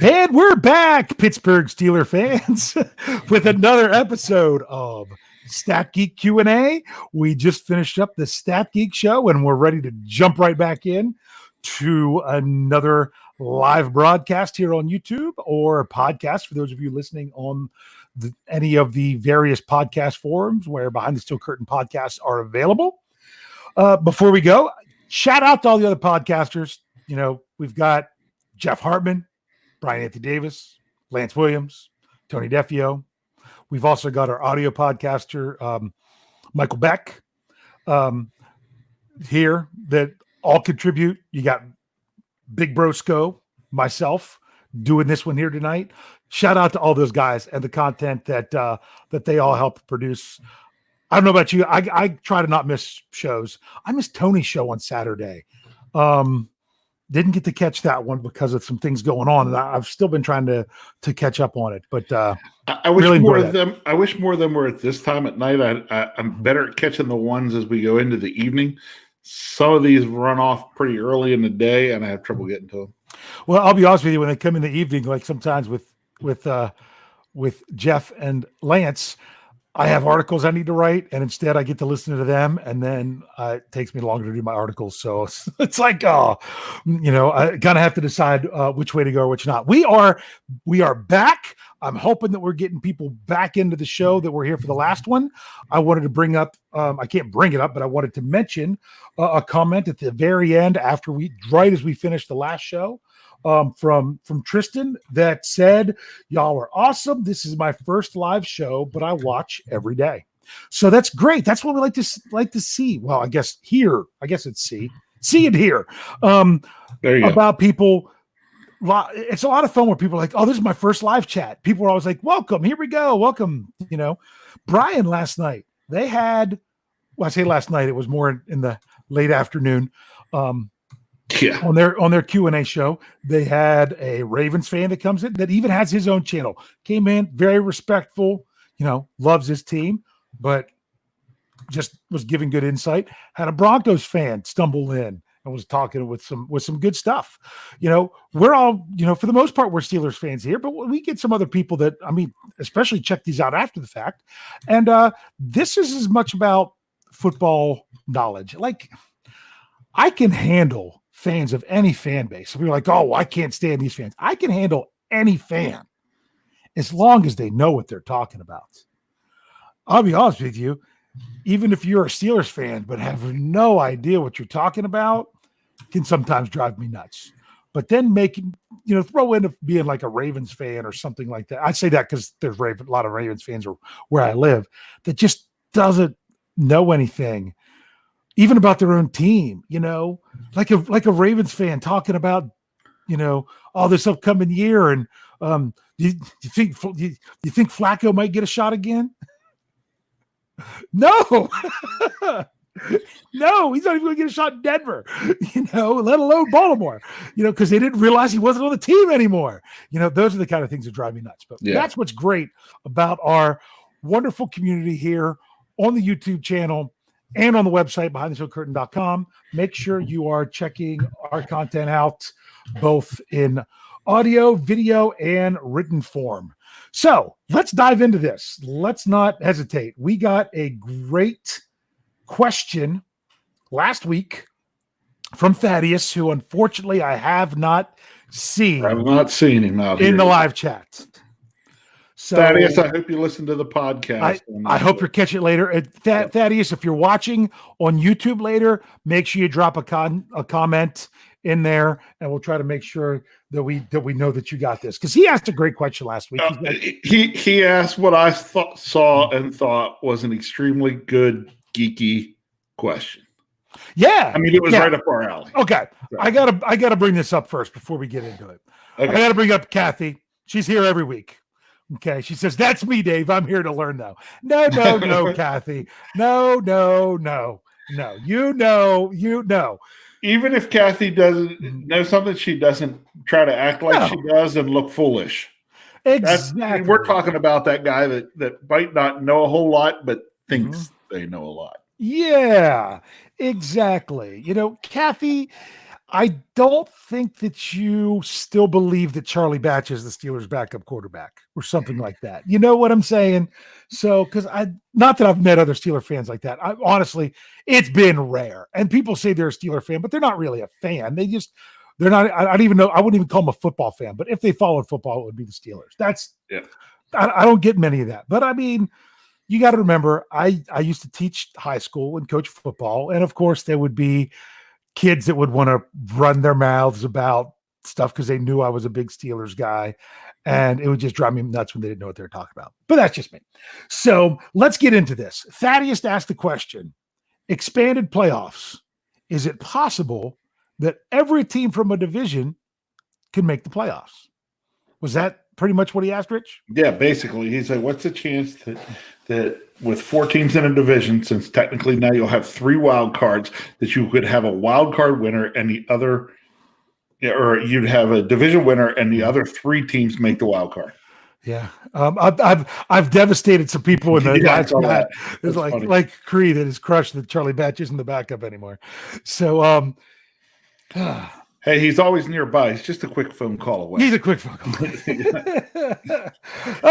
And we're back, Pittsburgh Steeler fans, with another episode of Stat Geek Q&A. We just finished up the Stat Geek show, and we're ready to jump right back in to another live broadcast here on YouTube or podcast for those of you listening on any of the various podcast forums where Behind the Steel Curtain podcasts are available. Before we go, shout out to all the other podcasters. You know, we've got Jeff Hartman, Brian Anthony Davis, Lance Williams, Tony Defio. We've also got our audio podcaster, Michael Beck, here that all contribute. You got Big Brosco, myself, doing this one here tonight. Shout out to all those guys and the content that they all help produce. I don't know about you. I try to not miss shows. I missed Tony's show on Saturday. Didn't get to catch that one because of some things going on, and I've still been trying to catch up on it. But I wish really more of them. I wish more of them were at this time at night. I'm better at catching the ones as we go into the evening. Some of these run off pretty early in the day, and I have trouble getting to them. Well, I'll be honest with you. When they come in the evening, like sometimes with Jeff and Lance, I have articles I need to write, and instead I get to listen to them, and then it takes me longer to do my articles. So it's like, I kind of have to decide which way to go or which not. We are back. I'm hoping that we're getting people back into the show that were here for the last one. I wanted to bring up, I can't bring it up, but I wanted to mention a comment at the very end right as we finished the last show. From Tristan that said, y'all are awesome. This is my first live show, but I watch every day. So that's great. That's what we like to see. Well, I guess it's see and hear. There you about go. People. It's a lot of fun where people are like, oh, this is my first live chat. People are always like, welcome. Here we go. Welcome. Brian last night, they had, I say last night, it was more in the late afternoon. Yeah. On their Q&A show, they had a Ravens fan that comes in that even has his own channel. Came in very respectful, loves his team, but just was giving good insight. Had a Broncos fan stumble in and was talking with some good stuff. We're all, for the most part, we're Steelers fans here, but we get some other people that, especially check these out after the fact. And this is as much about football knowledge. Like, I can handle fans of any fan base. We're like, oh, I can't stand these fans. I can handle any fan as long as they know what they're talking about. I'll be honest with you, even if you're a Steelers fan but have no idea what you're talking about, can sometimes drive me nuts. But then throw in being like a Ravens fan or something like that. I say that because there's a lot of Ravens fans where I live that just doesn't know anything even about their own team, like a Ravens fan talking about, all this upcoming year. And you think Flacco might get a shot again? No, no, he's not even going to get a shot in Denver, let alone Baltimore, because they didn't realize he wasn't on the team anymore. Those are the kind of things that drive me nuts. But That's what's great about our wonderful community here on the YouTube channel and on the website, behindthesteelcurtain.com. Make sure you are checking our content out, both in audio, video, and written form. So let's dive into this. Let's not hesitate. We got a great question last week from Thaddeus, who unfortunately I have not seen. I've not seen him out in the live chat. So, Thaddeus, I hope you listen to the podcast. I hope you'll catch it later. Thaddeus, if you're watching on YouTube later, make sure you drop a comment in there, and we'll try to make sure that we know that you got this, because he asked a great question last week. He asked what I saw and thought was an extremely good geeky question. Yeah, it was right up our alley. Okay, right. I gotta bring this up first before we get into it. Okay. I gotta bring up Kathy. She's here every week. Okay, she says, that's me, Dave. I'm here to learn, though. No, Kathy. No. You know. Even if Kathy doesn't know something, she doesn't try to act like she does and look foolish. Exactly. We're talking about that guy that might not know a whole lot, but thinks they know a lot. Yeah, exactly. Kathy, I don't think that you still believe that Charlie Batch is the Steelers' backup quarterback or something like that. You know what I'm saying? So, because not that I've met other Steeler fans like that. Honestly, it's been rare. And people say they're a Steeler fan, but they're not really a fan. They're not. I don't even know. I wouldn't even call them a football fan. But if they followed football, it would be the Steelers. I don't get many of that. But I mean, you got to remember, I used to teach high school and coach football, and of course, there would be kids that would want to run their mouths about stuff because they knew I was a big Steelers guy. And it would just drive me nuts when they didn't know what they were talking about. But that's just me. So let's get into this. Thaddeus asked the question, expanded playoffs. Is it possible that every team from a division can make the playoffs? Was that pretty much what he asked, Rich? Yeah, basically. He said, what's the chance that with 4 teams in a division, since technically now you'll have 3 wild cards, that you could have a wild card winner and the other, or you'd have a division winner and the other 3 teams make the wild card. Yeah. I've devastated some people in the last chat. It's like Creed that is crushed that Charlie Batch isn't the backup anymore. So hey, he's always nearby. He's just a quick phone call away. He's a quick phone call.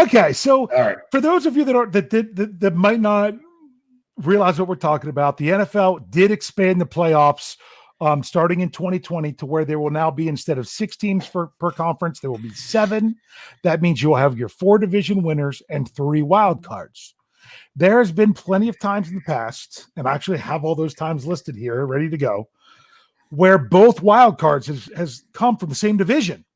Okay, so for those of you that might not realize what we're talking about, the NFL did expand the playoffs starting in 2020 to where there will now be, instead of 6 teams per conference, there will be 7. That means you'll have your 4 division winners and 3 wild cards. There has been plenty of times in the past, and I actually have all those times listed here, ready to go, where both wild cards has come from the same division.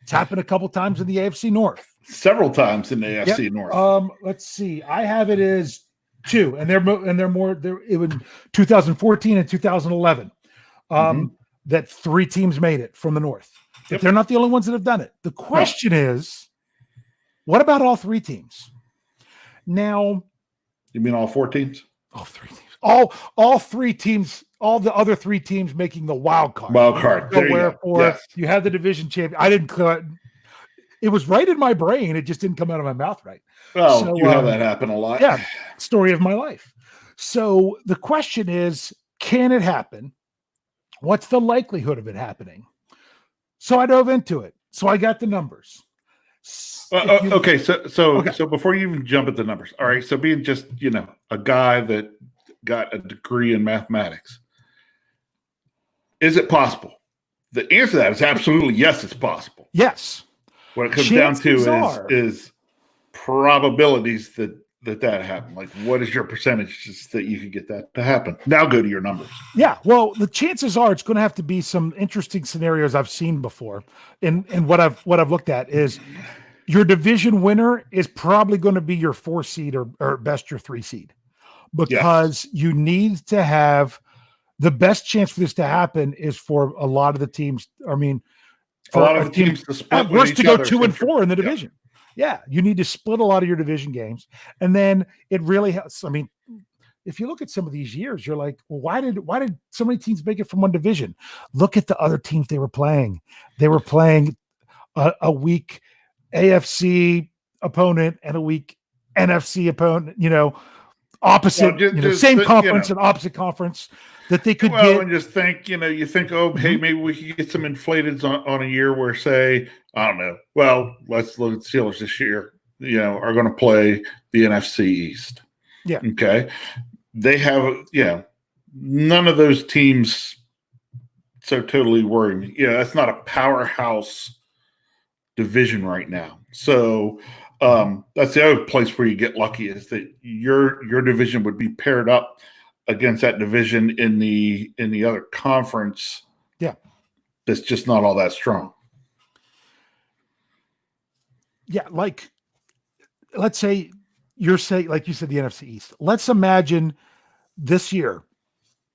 It's happened a couple times in the AFC North. Several times in the AFC North. Let's see. I have it as 2, and they're more. It was 2014 and 2011. That 3 teams made it from the North. Yep. They're not the only ones that have done it. The question is, what about all 3 teams? Now, you mean all 4 teams? All 3 teams. All 3 teams. All the other 3 teams making the wild card. Wild card. So wherefore you had the division champion. I didn't. It was right in my brain. It just didn't come out of my mouth right. Well, so, you have that happen a lot. Yeah, story of my life. So the question is, can it happen? What's the likelihood of it happening? So I dove into it. So I got the numbers. Okay, so before you even jump at the numbers, all right. So being just a guy that got a degree in mathematics, is it possible? The answer to that is absolutely yes. It's possible. Yes. What it comes down to is probabilities that happen. Like, what is your percentage that you could get that to happen? Now go to your numbers. Yeah. Well, the chances are it's going to have to be some interesting scenarios I've seen before. And what I've looked at is your division winner is probably going to be your 4 seed or at best your 3 seed, because you need to have the best chance for this to happen is for a lot of the teams. I mean, a lot of the teams to split with each to go other 2 and 4 in the division. Yeah, you need to split a lot of your division games, and then it really helps. I mean, if you look at some of these years, you're like, well, why did so many teams make it from one division? Look at the other teams they were playing. They were playing a weak AFC opponent and a weak NFC opponent. Opposite, same conference and opposite conference that they could get. And just think, you think, hey, maybe we could get some inflateds on a year where, say, I don't know. Well, let's look at the Steelers this year. Are going to play the NFC East. Yeah. Okay. They have, none of those teams so totally worry me. That's not a powerhouse division right now. So that's the other place where you get lucky, is that your division would be paired up against that division in the other conference. Yeah. That's just not all that strong. Yeah. Like, let's say you're saying, like you said, the NFC East. Let's imagine this year,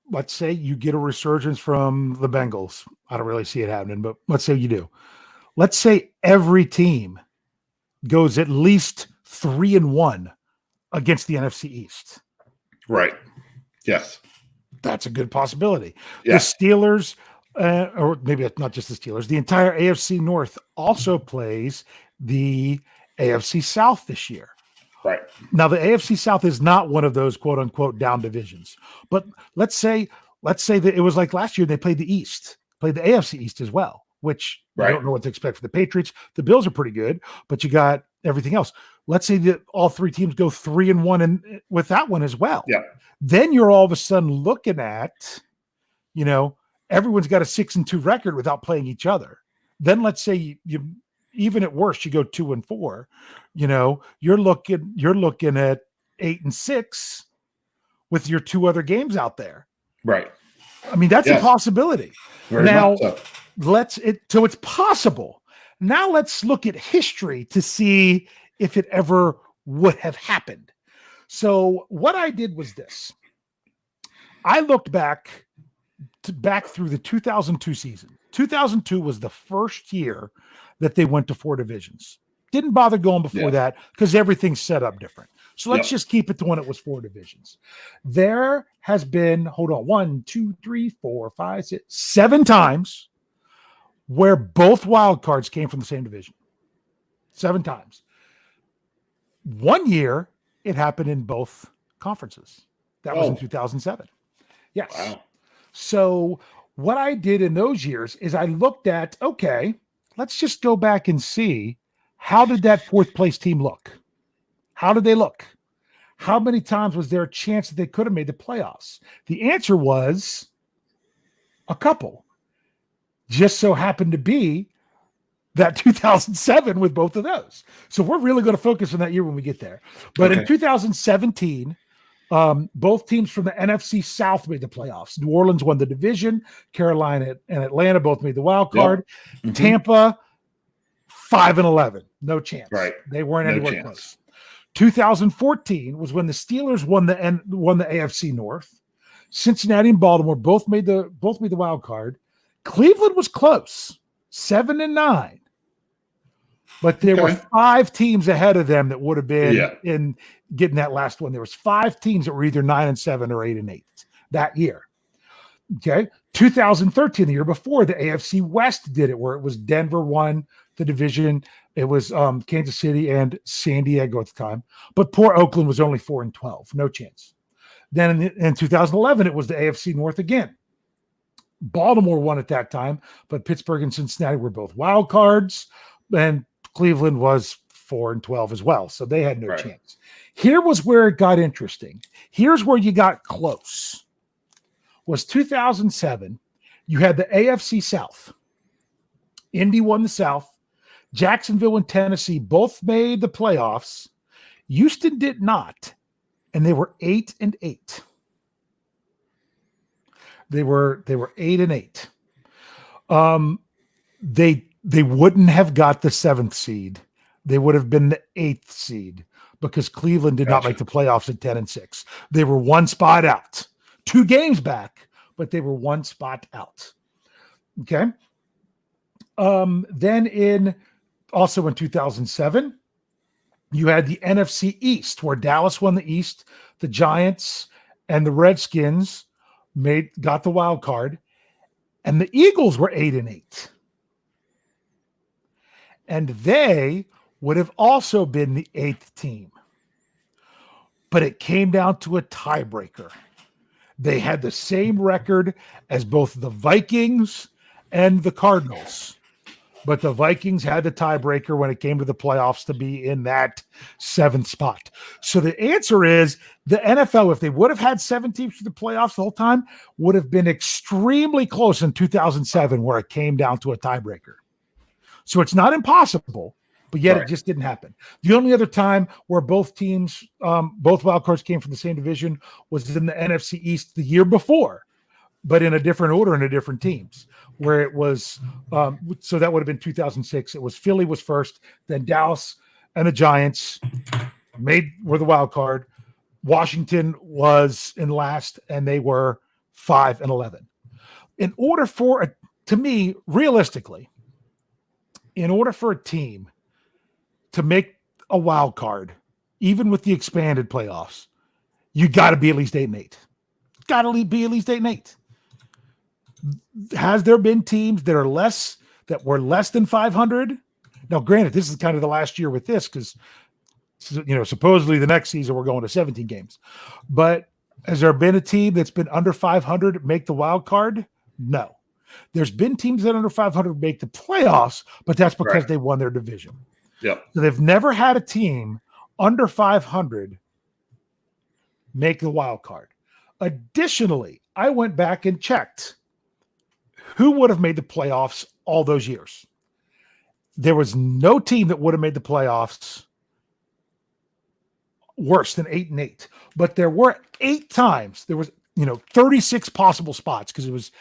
let's say you get a resurgence from the Bengals. I don't really see it happening, but let's say you do. Let's say every team goes at least 3-1 against the NFC East. Right. Yes. That's a good possibility. Yeah. The Steelers, or maybe it's not just the Steelers, the entire AFC North also plays the AFC South this year. Right. Now, the AFC South is not one of those quote unquote down divisions, but let's say that it was like last year, they played the East played the AFC East as well, which you Right. don't know what to expect for the Patriots. The Bills are pretty good, but you got everything else. Let's say that all three teams go 3-1 and with that one as well. Yeah. Then you're all of a sudden looking at, everyone's got a 6-2 record without playing each other. Then let's say you even at worst you go 2-4. You're looking at 8-6 with your two other games out there. Right. I mean, that's a possibility. Very Now, much so. So it's possible. Now let's look at history to see if it ever would have happened. So what I did was this. I looked back through the 2002 season. 2002 was the first year that they went to 4 divisions. Didn't bother going before that because everything's set up different. So let's just keep it to when it was 4 divisions. There has been, 1, 2, 3, 4, 5, 6, 7 times where both wild cards came from the same division. 7 times. 1 year, it happened in both conferences. That was in 2007. Yes. Wow. So what I did in those years is I looked at, okay, let's just go back and see, how did that 4th place team look? How did they look? How many times was there a chance that they could have made the playoffs? The answer was a couple. Just so happened to be that 2007 with both of those. So we're really going to focus on that year when we get there. But in 2017, both teams from the NFC South made the playoffs. New Orleans won the division. Carolina and Atlanta both made the wild card. Yep. Mm-hmm. Tampa, 5-11. No chance. Right. They weren't anywhere close. 2014 was when the Steelers won the AFC North. Cincinnati and Baltimore both made the wild card. Cleveland was close, 7-9. But there were 5 teams ahead of them that would have been in getting that last one. There was 5 teams that were either 9-7 or 8-8 that year. Okay. 2013, the year before, the AFC West did it, where it was Denver won the division. It was Kansas City and San Diego at the time. But poor Oakland was only 4-12. No chance. Then in 2011, it was the AFC North again. Baltimore won at that time, but Pittsburgh and Cincinnati were both wild cards, and Cleveland was 4-12 as well. So they had no chance. Here was where it got interesting. Here's where you got close. Was 2007. You had the AFC South. Indy won the South. Jacksonville and Tennessee both made the playoffs. Houston did not, and they were 8-8. They were 8-8. They wouldn't have got the 7th seed. They would have been the 8th seed because Cleveland did not make the playoffs at 10-6. They were 1 spot out, 2 games back, but they were 1 spot out. Okay. Then also in 2007, you had the NFC East, where Dallas won the East, the Giants and the Redskins got the wild card, and the Eagles were 8-8. And they would have also been the 8th team. But it came down to a tiebreaker. They had the same record as both the Vikings and the Cardinals. But the Vikings had the tiebreaker when it came to the playoffs to be in that 7th spot. So the answer is the NFL, if they would have had 7 teams for the playoffs the whole time, would have been extremely close in 2007 where it came down to a tiebreaker. So it's not impossible, but yet it just didn't happen. The only other time where both teams, both wild cards came from the same division was in the NFC East the year before, but in a different order and a different teams. Where it was, so that would have been 2006. It was Philly was first, then Dallas and the Giants were the wild card. Washington was in last, and they were 5-11. In order for to me, realistically, in order for a team to make a wild card, even with the expanded playoffs, you got to be at least 8-8. Got to be at least 8-8. Has there been teams that were less than 500? Now, granted, this is kind of the last year with this because, supposedly the next season we're going to 17 games. But has there been a team that's been under 500 make the wild card? No. There's been teams that under 500 make the playoffs, but that's because Right. they won their division. Yep. So they've never had a team under 500 make the wild card. Additionally, I went back and checked who would have made the playoffs all those years. There was no team that would have made the playoffs worse than 8-8, but there were 8 times. There was, 36 possible spots because it was,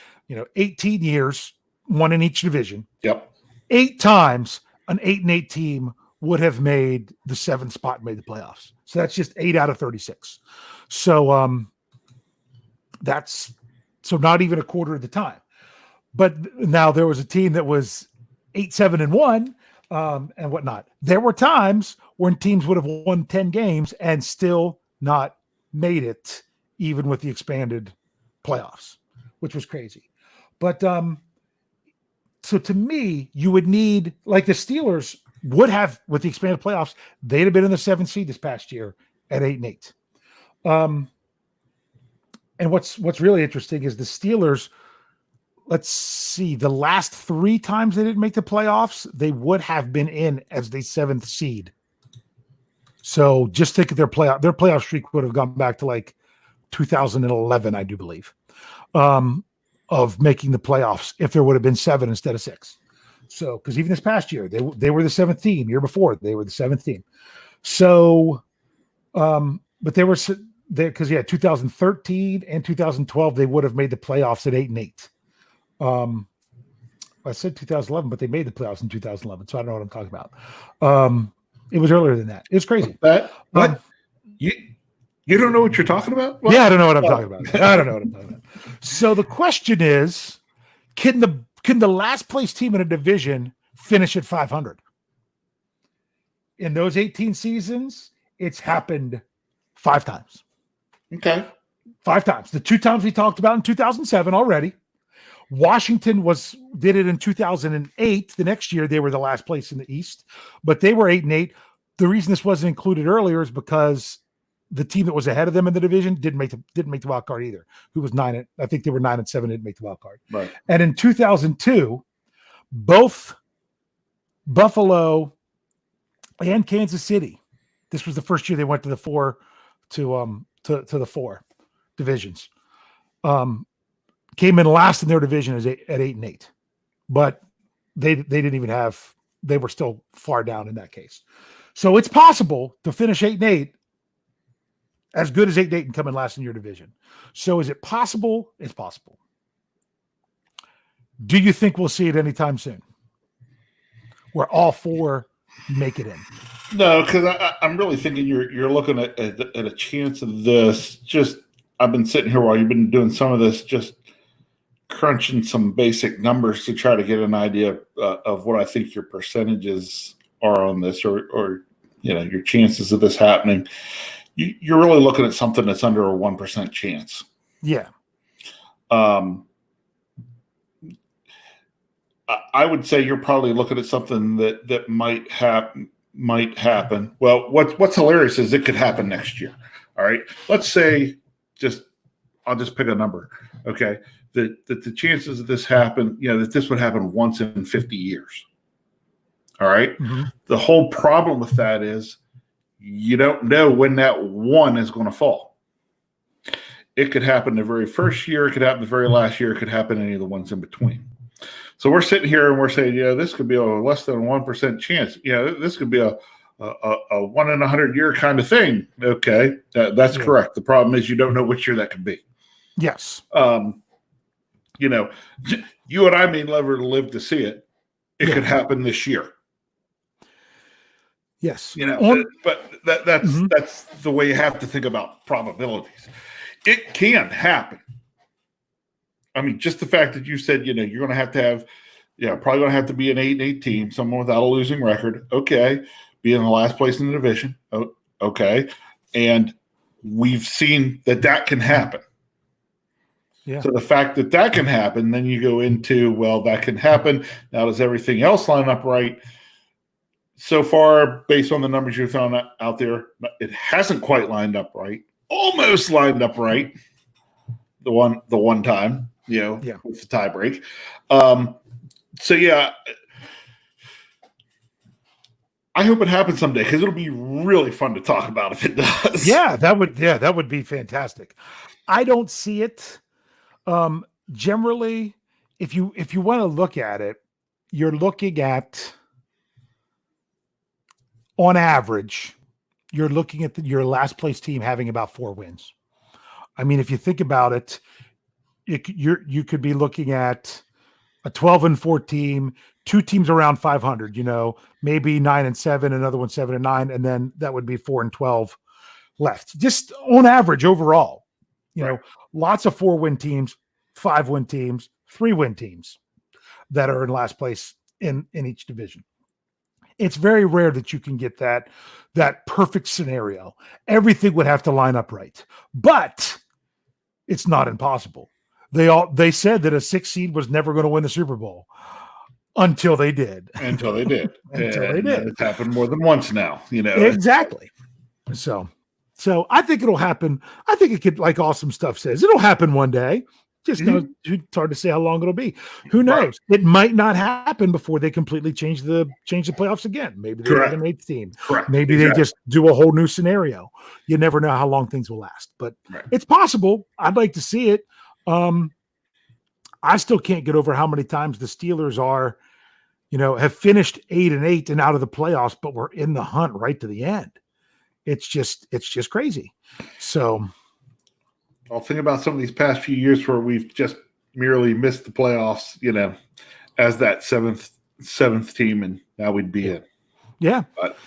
18 years, one in each division. Yep. 8 times an 8-8 team would have made the 7th spot and made the playoffs. So that's just 8 out of 36. So that's not even a quarter of the time. But now there was a team that was 8-7-1 and whatnot. There were times when teams would have won 10 games and still not made it, even with the expanded playoffs, which was crazy. But so to me, you would need, like the Steelers would have with the expanded playoffs, they'd have been in the 7th seed this past year at 8-8. And what's really interesting is the Steelers, let's see, the last 3 times they didn't make the playoffs, they would have been in as the 7th seed. So just think of their playoff streak would have gone back to like 2011, I do believe, of making the playoffs if there would have been 7 instead of 6. So, because even this past year, they were the 7th team. Year before, they were the 7th team. So, but they were because 2013 and 2012 they would have made the playoffs at 8-8. I said 2011, but they made the playoffs in 2011, so I don't know what I'm talking about. It was earlier than that. It was crazy. What? You don't know what you're talking about? What? Yeah, I don't know what I'm talking about. I don't know what I'm talking about. So the question is, can the last place team in a division finish at 500? In those 18 seasons, it's happened 5 times. Okay. 5 times. The 2 times we talked about in 2007 already. Washington did it in 2008. The next year, they were the last place in the East, but they were 8-8. The reason this wasn't included earlier is because the team that was ahead of them in the division didn't make the wild card either. Who was 9? I think they were 9-7. Didn't make the wild card. Right. And in 2002, both Buffalo and Kansas City. This was the first year they went to the 4 to the 4 divisions. Came in last in their division at 8-8, but they didn't even have. They were still far down in that case. So it's possible to finish 8-8, as good as 8-8, and come in last in your division. So is it possible? It's possible. Do you think we'll see it anytime soon, where all 4 make it in? No, because I'm really thinking you're looking at a chance of this. Just I've been sitting here while you've been doing some of this, just crunching some basic numbers to try to get an idea of what I think your percentages are on this, or your chances of this happening. You're really looking at something that's under a 1% chance. Yeah. I would say you're probably looking at something that might happen. Well, what's hilarious is it could happen next year. All right. Let's say I'll just pick a number. Okay. That the chances of this happen, that this would happen once in 50 years. All right. Mm-hmm. The whole problem with that is you don't know when that one is going to fall. It could happen the very first year. It could happen the very last year. It could happen any of the ones in between. So we're sitting here and we're saying, this could be a less than 1% chance. This could be a 1 in 100 year kind of thing. Okay. That's correct. The problem is you don't know which year that could be. Yes. You and I may never live to see it. It could happen this year. Yes. But that's the way you have to think about probabilities. It can happen. I mean, just the fact that you said, you're going to have, probably going to have to be an 8-8 team, someone without a losing record. Okay. Be in the last place in the division. Okay. And we've seen that can happen. Yeah. So the fact that can happen, then you go into, well, that can happen. Now, does everything else line up right? So far, based on the numbers you've thrown out there, it hasn't quite lined up right. Almost lined up right. The one time. Yeah. with the tie break. So yeah, I hope it happens someday because it'll be really fun to talk about if it does. Yeah, that would be fantastic. I don't see it. Generally, if you want to look at it, you're looking at, on average, you're looking at your last place team having about 4 wins. I mean, if you think about it, you could be looking at a 12-4 team, 2 teams around 500. Maybe 9-7, another one 7-9, and then that would be 4-12 left. Just on average overall, lots of 4-win teams, 5-win teams, 3-win teams that are in last place in each division. It's very rare that you can get that perfect scenario. Everything would have to line up right, but it's not impossible. They said that a 6 seed was never going to win the Super Bowl until they did. Until they did. And it's happened more than once now. Exactly. So I think it'll happen. I think it could, like Awesome Stuff says, it'll happen one day. Just it's hard to say how long it'll be. Who knows? Right. It might not happen before they completely change the playoffs again. Maybe they have an 8th team. Correct. Maybe they just do a whole new scenario. You never know how long things will last, but it's possible. I'd like to see it. I still can't get over how many times the Steelers have finished 8-8 and out of the playoffs, but we're in the hunt right to the end. It's just crazy. So I'll think about some of these past few years where we've just merely missed the playoffs, as that seventh team, and now we'd be in. Yeah. But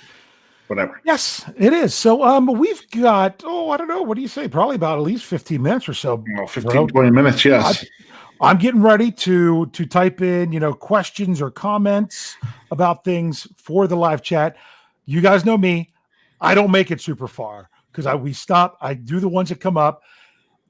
whatever. Yes, it is. So we've got, I don't know, what do you say? Probably about at least 15 minutes or so. 20 minutes, yes. I'm getting ready to type in, questions or comments about things for the live chat. You guys know me. I don't make it super far because we stop. I do the ones that come up.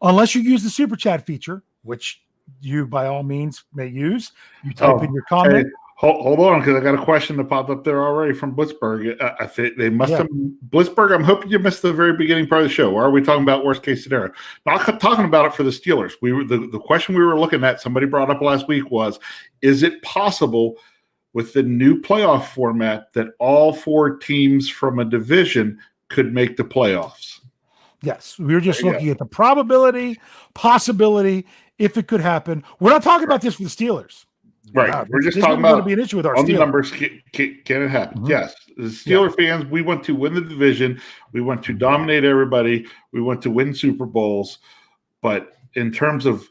Unless you use the super chat feature, which you by all means may use. You type in your comment. Hey, hold on, because I got a question that popped up there already from Blitzberg. I think they must have Blitzberg. I'm hoping you missed the very beginning part of the show. Where are we talking about worst case scenario? Not talking about it for the Steelers. We were the question we were looking at. Somebody brought up last week was, is it possible with the new playoff format that all 4 teams from a division could make the playoffs? Yes, we were just looking at the probability, possibility, if it could happen. We're not talking about this for the Steelers. Right. We're just talking about going to be an issue with our on Steelers. The numbers. Can it happen? Mm-hmm. Yes. As Steeler fans, we want to win the division. We want to dominate everybody. We want to win Super Bowls. But in terms of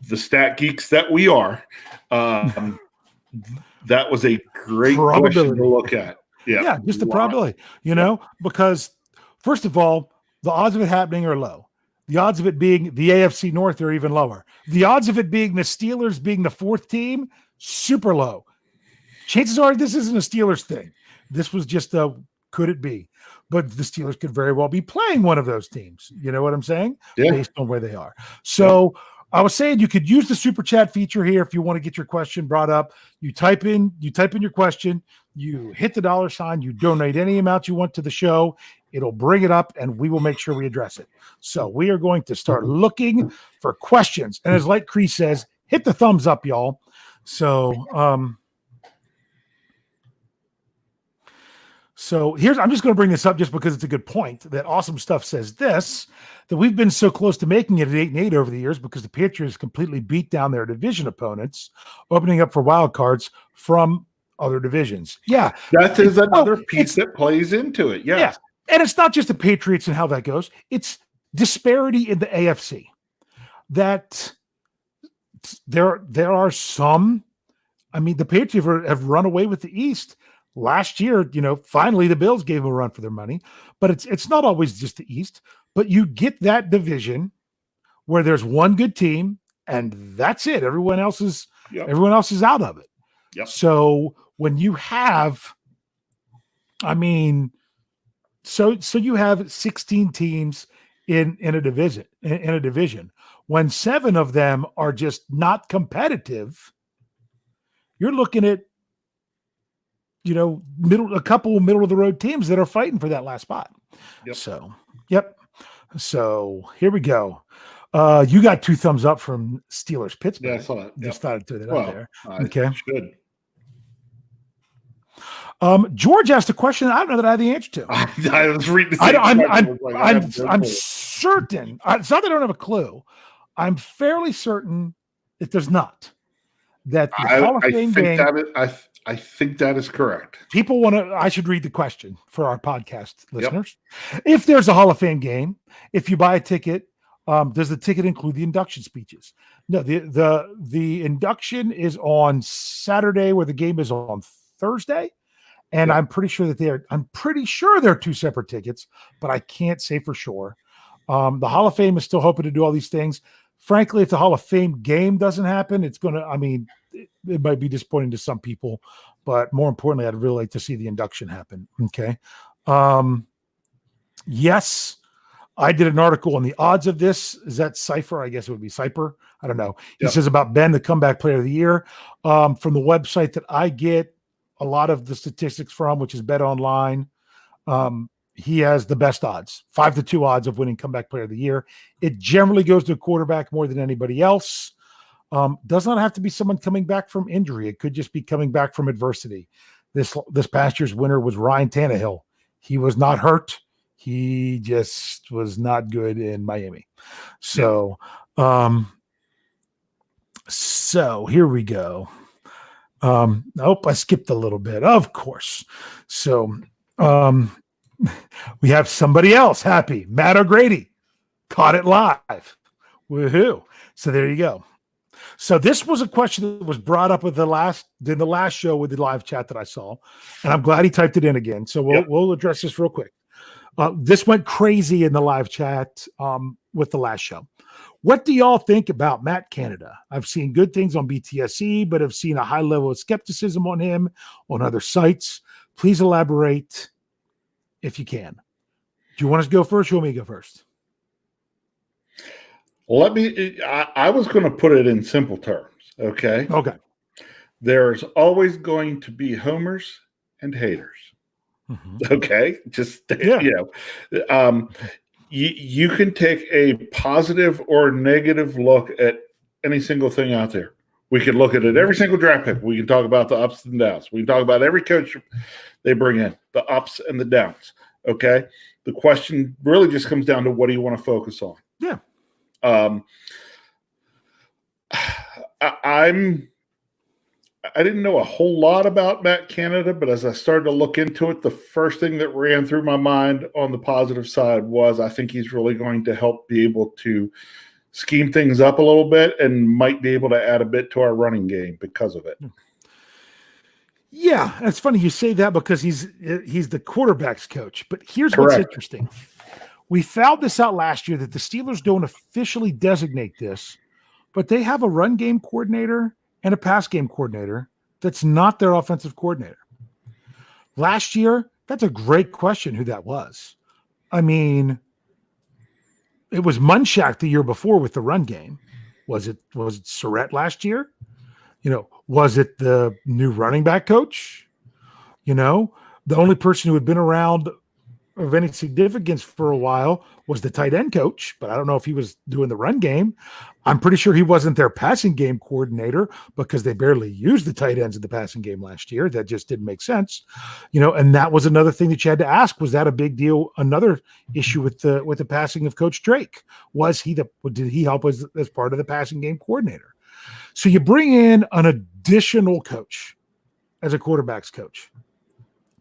the stat geeks that we are, that was a great question to look at. Yeah, just the probability, because first of all, the odds of it happening are low. The odds of it being the AFC North are even lower. The odds of it being the Steelers being the 4th team, super low. Chances are this isn't a Steelers thing. This was just could it be? But the Steelers could very well be playing one of those teams. You know what I'm saying? Yeah. Based on where they are. So I was saying you could use the super chat feature here if you want to get your question brought up. You type in your question, you hit the $, you donate any amount you want to the show. It'll bring it up and we will make sure we address it. So we are going to start looking for questions. And as Light Cree says, hit the thumbs up, y'all. So, I'm just going to bring this up just because it's a good point. That Awesome Stuff says that we've been so close to making it at 8-8 over the years because the Patriots completely beat down their division opponents, opening up for wild cards from other divisions. Yeah. That is another piece that plays into it. Yes. Yeah. And it's not just the Patriots and how that goes. It's disparity in the AFC. That there are some. I mean, the Patriots have run away with the East last year. Finally the Bills gave them a run for their money. But it's not always just the East. But you get that division where there's one good team and that's it. Everyone else is out of it. Yep. So when you have, So you have 16 teams in a division. When 7 of them are just not competitive, you're looking at a couple middle of the road teams that are fighting for that last spot. Yep. So here we go. You got 2 thumbs up from Steelers Pittsburgh. Yeah, I saw that. Just thought I'd throw that up there. I Okay. should. George asked a question I don't know that I have the answer to. I was reading the I'm certain. It's not that I don't have a clue. I'm fairly certain it does not. That the Hall of Fame game. I think that is correct. People want to. I should read the question for our podcast listeners. Yep. If there's a Hall of Fame game, if you buy a ticket, does the ticket include the induction speeches? No. The induction is on Saturday, where the game is on Thursday. And I'm pretty sure they're 2 separate tickets, but I can't say for sure. The Hall of Fame is still hoping to do all these things. Frankly, if the Hall of Fame game doesn't happen, it's going to, it might be disappointing to some people, but more importantly, I'd really like to see the induction happen. Okay. Yes, I did an article on the odds of this. Is that Cypher? I guess it would be Cypher. I don't know. He says about Ben, the comeback player of the year, from the website that I get a lot of the statistics from, which is Bet Online. He has the best odds, 5-2 odds of winning comeback player of the year. It generally goes to a quarterback more than anybody else. Does not have to be someone coming back from injury. It could just be coming back from adversity. This past year's winner was Ryan Tannehill. He was not hurt. He just was not good in Miami. So, so here we go. I skipped a little bit, of course. So we have somebody else happy. Matt O'Grady caught it live. Woohoo. So there you go. So this was a question that was brought up in the last show with the live chat that I saw, and I'm glad he typed it in again. So we'll address this real quick. This went crazy in the live chat with the last show. What do y'all think about Matt Canada? I've seen good things on BTSC, but have seen a high level of skepticism on him on other sites. Please elaborate if you can. Do you want us to go first? Or you want me to go first? I was going to put it in simple terms. Okay. Okay. There's always going to be homers and haters. Mm-hmm. Okay. Just, you can take a positive or negative look at any single thing out there. We can look at it every single draft pick. We can talk about the ups and downs. We can talk about every coach they bring in, the ups and the downs. Okay. The question really just comes down to what do you want to focus on? Yeah. I didn't know a whole lot about Matt Canada, but as I started to look into it, the first thing that ran through my mind on the positive side was I think he's really going to help be able to scheme things up a little bit and might be able to add a bit to our running game because of it. Yeah, it's funny you say that because he's the quarterback's coach. But here's what's interesting. We found this out last year that the Steelers don't officially designate this, but they have a run game coordinator and a pass game coordinator that's not their offensive coordinator. Last year, that's a great question who that was. I mean, it was Munchak the year before with the run game. Was it Surratt last year? Was it the new running back coach? The only person who had been around of any significance for a while was the tight end coach, but I don't know if he was doing the run game. I'm pretty sure he wasn't their passing game coordinator because they barely used the tight ends in the passing game last year. That just didn't make sense, and that was another thing that you had to ask. Was that a big deal? Another issue with the passing of Coach Drake did he help as part of the passing game coordinator? So you bring in an additional coach as a quarterback's coach.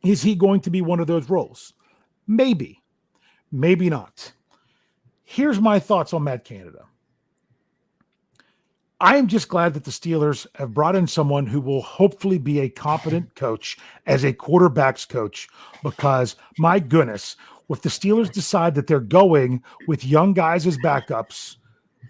Is he going to be one of those roles? Maybe, maybe not. Here's my thoughts on Matt Canada. I am just glad that the Steelers have brought in someone who will hopefully be a competent coach as a quarterback's coach, because my goodness, if the Steelers decide that they're going with young guys as backups,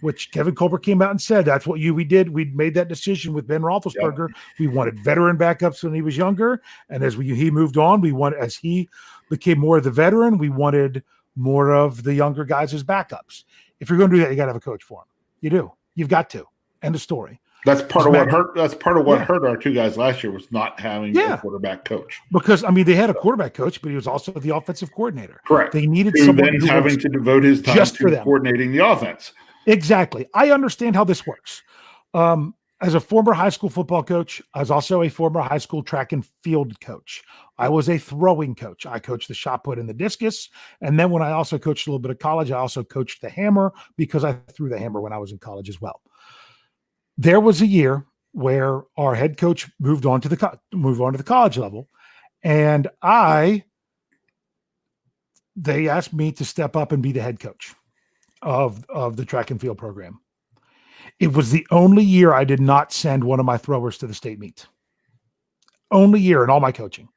which Kevin Colbert came out and said, that's what we did. We made that decision with Ben Roethlisberger. Yep. We wanted veteran backups when he was younger. And as he moved on, as he became more of the veteran, we wanted more of the younger guys as backups. If you're going to do that, you got to have a coach for him. You do. You've got to. End of story. That's part of what hurt. That's part of what hurt our two guys last year was not having a quarterback coach. Because they had a quarterback coach, but he was also the offensive coordinator. Correct. They needed someone then having to devote his time to coordinating the offense. Exactly. I understand how this works. As a former high school football coach, I was also a former high school track and field coach. I was a throwing coach. I coached the shot put and the discus. And then when I also coached a little bit of college, I also coached the hammer because I threw the hammer when I was in college as well. There was a year where our head coach moved on to the college level, and they asked me to step up and be the head coach of the track and field program. It was the only year I did not send one of my throwers to the state meet. Only year in all my coaching.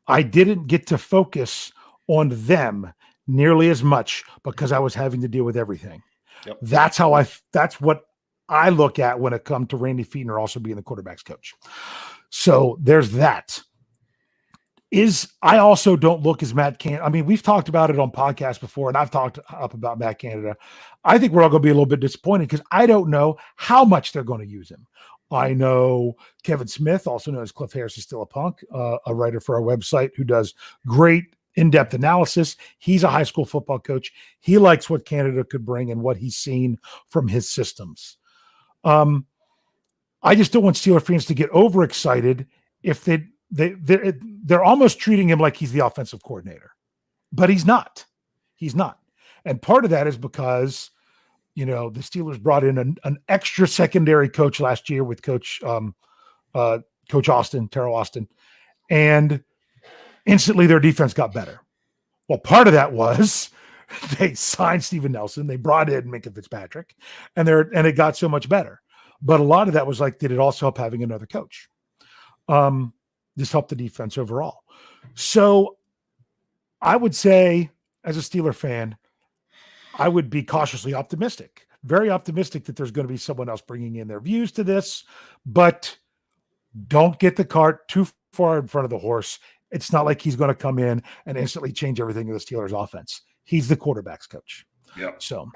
I didn't get to focus on them nearly as much because I was having to deal with everything. Yep. That's what I look at when it comes to Randy Fiedner also being the quarterback's coach. So there's that. I also don't look as Matt Canada. I mean, we've talked about it on podcasts before, and I've talked up about Matt Canada. I think we're all going to be a little bit disappointed because I don't know how much they're going to use him. I know Kevin Smith, also known as Cliff Harris, is still a punk, a writer for our website who does great in-depth analysis. He's a high school football coach. He likes what Canada could bring and what he's seen from his systems. I just don't want Steeler fans to get overexcited if they're almost treating him like he's the offensive coordinator, but he's not. He's not. And part of that is because, the Steelers brought in an extra secondary coach last year with Coach Austin, Terrell Austin, and instantly their defense got better. Well, part of that was they signed Steven Nelson, they brought in Minka Fitzpatrick, and it got so much better. But a lot of that was like, did it also help having another coach? This helped the defense overall. So I would say, as a Steeler fan, I would be cautiously optimistic, very optimistic that there's going to be someone else bringing in their views to this, but don't get the cart too far in front of the horse. It's not like he's going to come in and instantly change everything in the Steelers offense. He's the quarterback's coach. Yep. So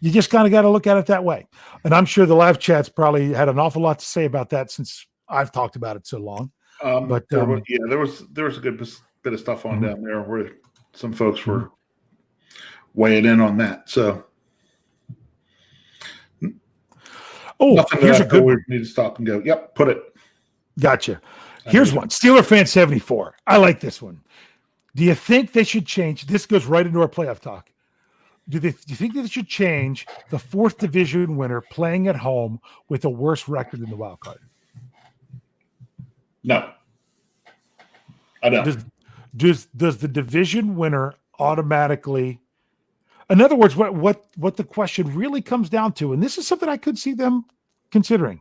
you just kind of got to look at it that way. And I'm sure the live chat's probably had an awful lot to say about that since I've talked about it so long. But there was a good bit of stuff on down there where some folks were weighing in on that. So, here's a good one. We need to stop and go. Yep, put it. Gotcha. Here's one. Steeler fan 74. I like this one. Do you think they should change? This goes right into our playoff talk. Do you think that they should change the 4th division winner playing at home with a worse record than the wild card? No, I don't. Does the division winner automatically? In other words, what the question really comes down to, and this is something I could see them considering: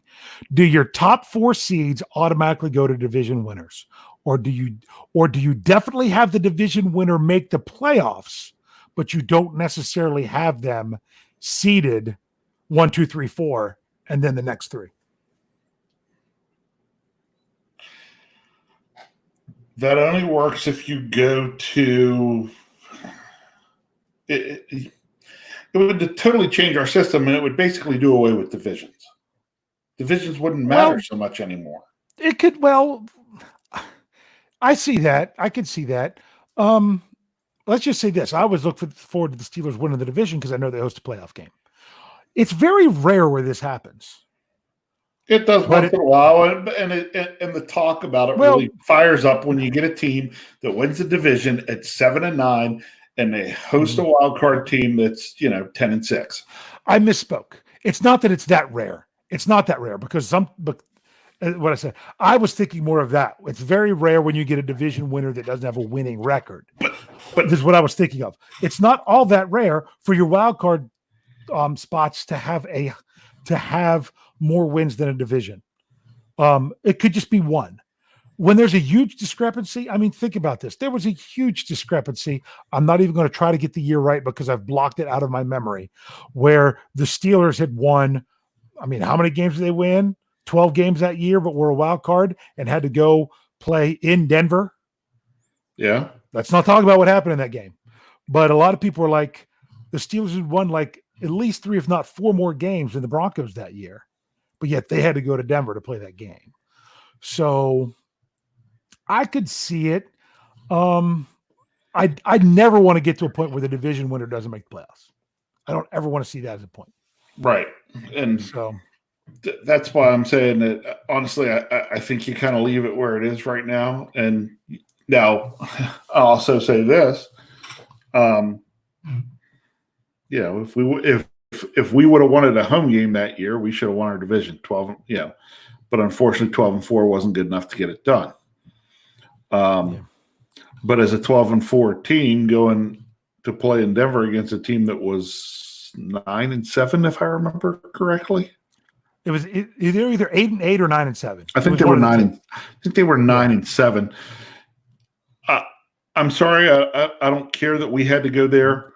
do your top 4 seeds automatically go to division winners, or do you definitely have the division winner make the playoffs, but you don't necessarily have them seeded 1, 2, 3, 4, and then the next 3? That only works if you go to it would totally change our system, and it would basically do away with divisions. Divisions wouldn't matter so much anymore. It could. Well, I see that. I could see that. Let's just say this. I always look forward to the Steelers winning the division because I know they host a playoff game. It's very rare where this happens. It does once in a while, and the talk about it really fires up when you get a team that wins the division at 7-9, and they host a wild card team that's 10-6. I misspoke. It's not that it's that rare. It's not that rare because what I said, I was thinking more of that. It's very rare when you get a division winner that doesn't have a winning record. But this is what I was thinking of. It's not all that rare for your wild card spots to have more wins than a division. It could just be one. When there's a huge discrepancy, I mean, think about this. There was a huge discrepancy. I'm not even going to try to get the year right because I've blocked it out of my memory, where the Steelers had won. I mean, how many games did they win? 12 games that year, but were a wild card and had to go play in Denver. Yeah. Let's not talk about what happened in that game. But a lot of people were like, the Steelers had won like at least 3, if not 4 more games than the Broncos that year. But yet they had to go to Denver to play that game. So I could see it. I'd never want to get to a point where the division winner doesn't make the playoffs. I don't ever want to see that as a point. Right. And So that's why I'm saying that, honestly, I think you kind of leave it where it is right now. And now I'll also say this. If we would have wanted a home game that year, we should have won our division 12, but unfortunately 12-4 wasn't good enough to get it done. But as a 12-4 team going to play in Denver against a team that was 9-7, if I remember correctly. it was either 8-8 or 9-7. I think they were 9. I think they were 9-7. I'm sorry. I don't care that we had to go there.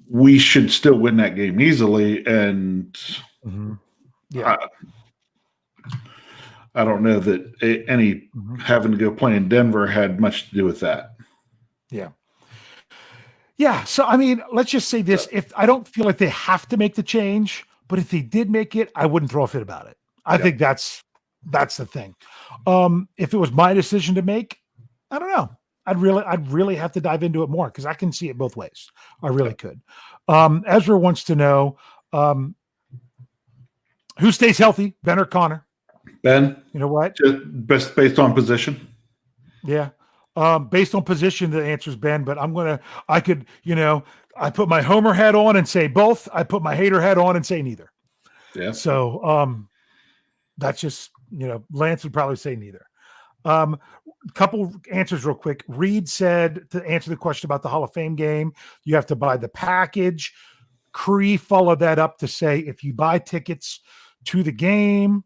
We should still win that game easily. And I don't know that any having to go play in Denver had much to do with that. Yeah. Yeah. So, I mean, let's just say this. If I don't feel like they have to make the change, but if they did make it, I wouldn't throw a fit about it. I think that's the thing. If it was my decision to make, I don't know. I'd really have to dive into it more because I can see it both ways. I really could. Ezra wants to know who stays healthy, Ben or Connor? Ben. You know what? Just based on position. Yeah. Based on position, the answer is Ben, but I put my homer hat on and say both. I put my hater hat on and say neither. Yeah. So that's just, Lance would probably say neither. Couple answers real quick. Reed said to answer the question about the Hall of Fame game, you have to buy the package. Cree followed that up to say if you buy tickets to the game,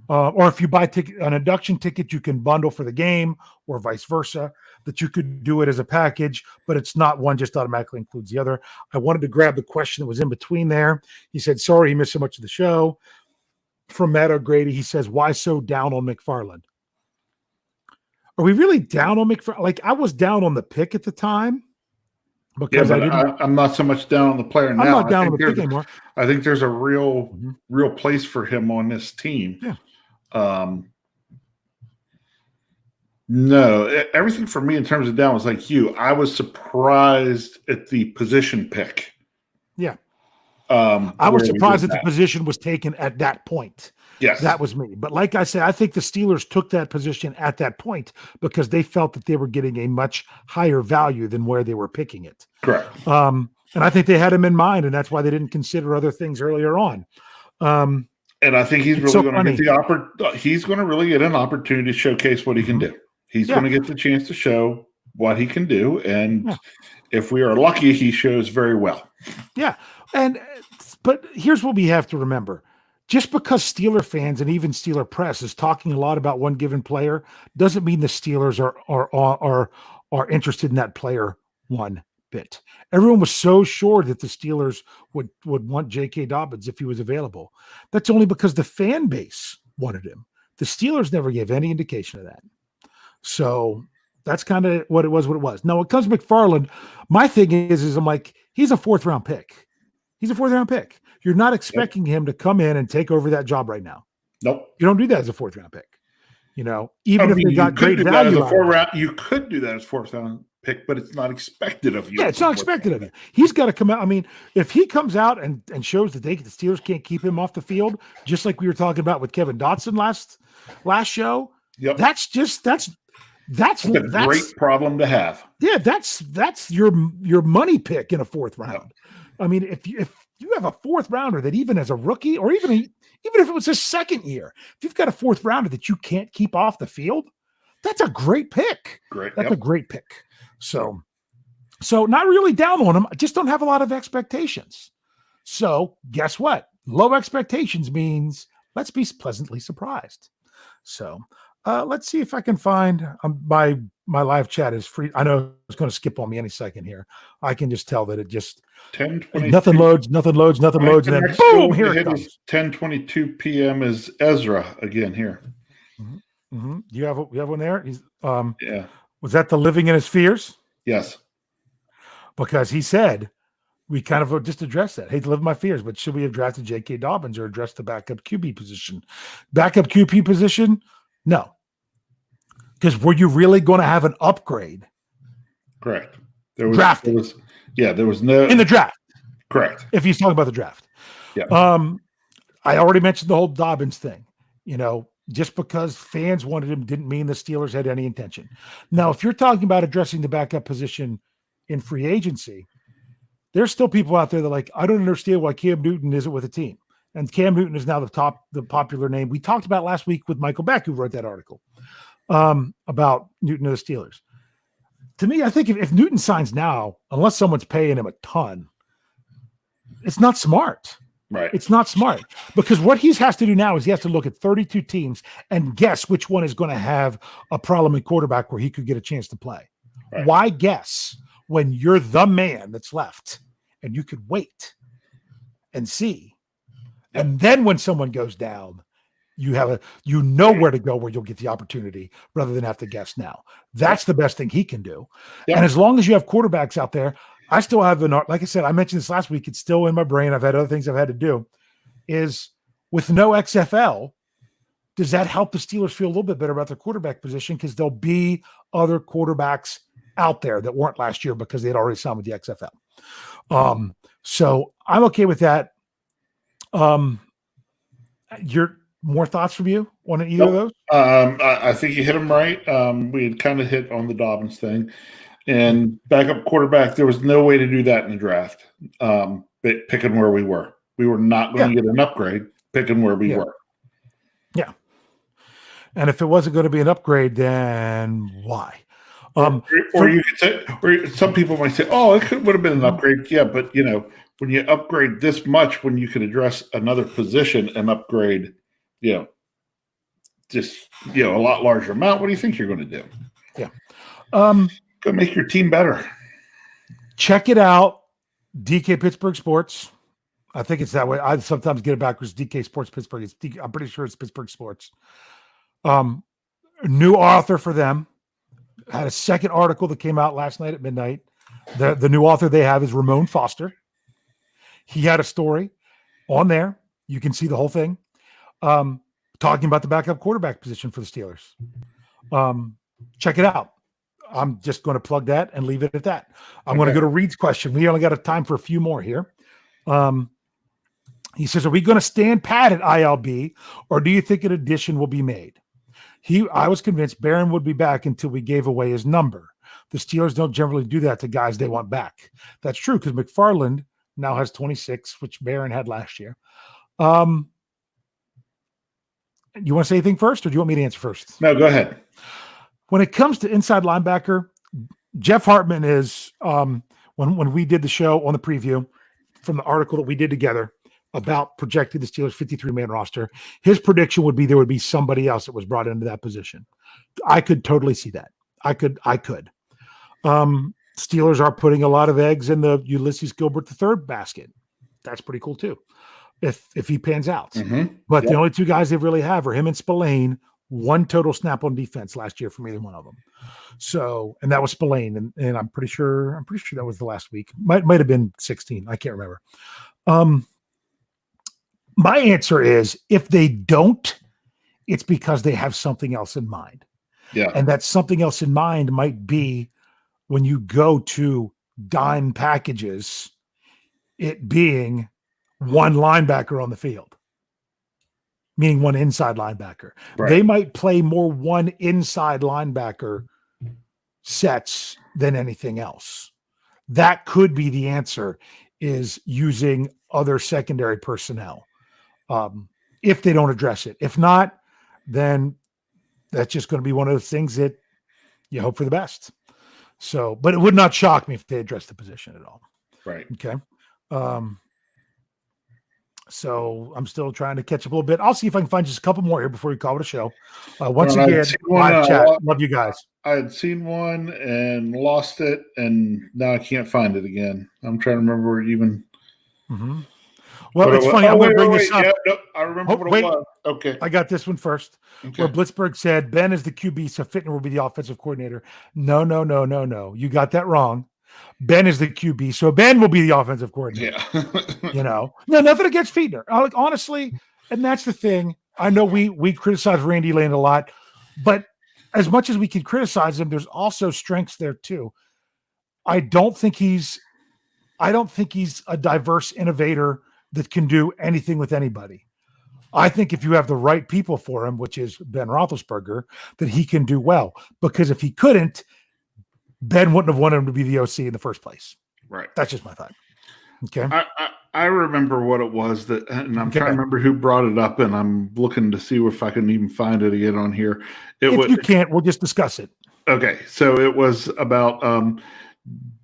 or if you buy an induction ticket, you can bundle for the game, or vice versa, that you could do it as a package, but it's not one just automatically includes the other. I wanted to grab the question that was in between there. He said, sorry, he missed so much of the show. From Matt O'Grady, he says, why so down on McFarland? Are we really down on McFarland? Like, I was down on the pick at the time because I'm not so much down on the player now. I'm not down on the pick anymore. I think there's a real place for him on this team. Yeah. No, everything for me in terms of down was like you. I was surprised at the position pick. Yeah. I was surprised that the position was taken at that point. Yes. That was me. But like I said, I think the Steelers took that position at that point because they felt that they were getting a much higher value than where they were picking it. Correct. And I think they had him in mind, and that's why they didn't consider other things earlier on. And I think he's really going to get he's going to really get an opportunity to showcase what he can do. He's going to get the chance to show what he can do. And if we are lucky, he shows very well. Yeah. But here's what we have to remember. Just because Steeler fans and even Steeler press is talking a lot about one given player doesn't mean the Steelers are interested in that player one bit. Everyone was so sure that the Steelers would want J.K. Dobbins if he was available. That's only because the fan base wanted him. The Steelers never gave any indication of that. So that's kind of what it was. Now, when it comes to McFarland, my thing is I'm like, he's a fourth round pick. He's a fourth round pick. You're not expecting him to come in and take over that job right now. Nope. You don't do that as a fourth round pick. Even if they got great value. You could do that as fourth round pick, but it's not expected of you. Yeah, it's not expected of you. He's got to come out. I mean, if he comes out and shows that the Steelers can't keep him off the field, just like we were talking about with Kevin Dotson last show. Yep. That's a great problem to have. Yeah, that's your money pick in a fourth round. I mean, if you have a fourth rounder that even as a rookie, or even if it was his second year, if you've got a fourth rounder that you can't keep off the field, that's a great pick. That's a great pick. So not really down on him. I just don't have a lot of expectations. So guess what? Low expectations means let's be pleasantly surprised. So let's see if I can find my live chat is free. I know it's going to skip on me any second here. I can just tell that it just nothing loads, and then boom, here it comes. 10:22 p.m. is Ezra again here. Mm-hmm. You have one there? He's yeah. Was that the living in his fears? Yes. Because he said we kind of just addressed that. Hate to live in my fears, but should we have drafted J.K. Dobbins or addressed the backup QB position? Backup QB position? No. Because were you really going to have an upgrade? Correct. There was drafted. There was no in the draft. Correct. If he's talking about the draft. Yeah. I already mentioned the whole Dobbins thing. Just because fans wanted him didn't mean the Steelers had any intention. Now, if you're talking about addressing the backup position in free agency, there's still people out there that I don't understand why Cam Newton isn't with a team. And Cam Newton is now the popular name. We talked about last week with Michael Beck, who wrote that article about Newton to the Steelers. To me, I think if Newton signs now, unless someone's paying him a ton, it's not smart. Right. It's not smart, because what he has to do now is he has to look at 32 teams and guess which one is going to have a problem at quarterback where he could get a chance to play. Right. Why guess when you're the man that's left and you could wait and see? Yep. And then when someone goes down, you know where to go where you'll get the opportunity rather than have to guess now. That's the best thing he can do. Yep. And as long as you have quarterbacks out there, I still have like I said, I mentioned this last week. It's still in my brain. I've had other things I've had to do. Is with no XFL, does that help the Steelers feel a little bit better about their quarterback position? Because there'll be other quarterbacks out there that weren't last year because they had already signed with the XFL. So I'm okay with that. Your more thoughts from you on either of those? I think you hit them right. We had kind of hit on the Dobbins thing. And backup quarterback, there was no way to do that in the draft, picking where we were. We were not going to get an upgrade picking where we were. Yeah. And if it wasn't going to be an upgrade, then why? You could say, or some people might say, oh, would have been an upgrade. Yeah, but, when you upgrade this much, when you could address another position and upgrade, just, a lot larger amount, what do you think you're going to do? Yeah. Go make your team better. Check it out. DK Pittsburgh Sports. I think it's that way. I sometimes get it backwards. DK Sports Pittsburgh. I'm pretty sure it's Pittsburgh Sports. New author for them. Had a second article that came out last night at midnight. The new author they have is Ramon Foster. He had a story on there. You can see the whole thing. Talking about the backup quarterback position for the Steelers. Check it out. I'm just going to plug that and leave it at that. I'm going to go to Reed's question. We only got a time for a few more here. He says, are we going to stand pat at ILB, or do you think an addition will be made? I was convinced Barron would be back until we gave away his number. The Steelers don't generally do that to guys they want back. That's true, because McFarland now has 26, which Barron had last year. You want to say anything first, or do you want me to answer first? No, go ahead. When it comes to inside linebacker, Jeff Hartman is when we did the show on the preview from the article that we did together about projecting the Steelers 53-man roster, his prediction would be there would be somebody else that was brought into that position. I could totally see that. I could. Steelers are putting a lot of eggs in the Ulysses Gilbert III basket. That's pretty cool too, if he pans out. Mm-hmm. But the only two guys they really have are him and Spillane. One total snap on defense last year from either one of them. So, and that was Spillane, and I'm pretty sure that was the last week. Might have been 16. I can't remember. My answer is if they don't, it's because they have something else in mind. Yeah. And that something else in mind might be when you go to dime packages, it being one linebacker on the field. Meaning one inside linebacker. Right. They might play more one inside linebacker sets than anything else. That could be the answer, is using other secondary personnel if they don't address it. If not, then that's just going to be one of those things that you hope for the best. So, but it would not shock me if they address the position at all. Right. Okay. So I'm still trying to catch up a little bit. I'll see if I can find just a couple more here before we call it a show. Once again, live chat. Love you guys. I had seen one and lost it, and now I can't find it again. I'm trying to remember even. Mm-hmm. Well, it's funny. I'm going to bring this up. Yeah, no, I remember what it was. Okay. I got this one first. Okay. Where Blitzberg said, Ben is the QB, so Fittner will be the offensive coordinator. No. You got that wrong. Ben is the QB, so Ben will be the offensive coordinator. Yeah. No, nothing against Fiedner. Honestly, and that's the thing. I know we criticize Randy Lane a lot, but as much as we can criticize him, there's also strengths there too. I don't think he's a diverse innovator that can do anything with anybody. I think if you have the right people for him, which is Ben Roethlisberger, that he can do well. Because if he couldn't, Ben wouldn't have wanted him to be the OC in the first place. Right. That's just my thought. Okay. I remember what it was that, and I'm trying to remember who brought it up, and I'm looking to see if I can even find it again on here. If you can't, we'll just discuss it. Okay. So it was about,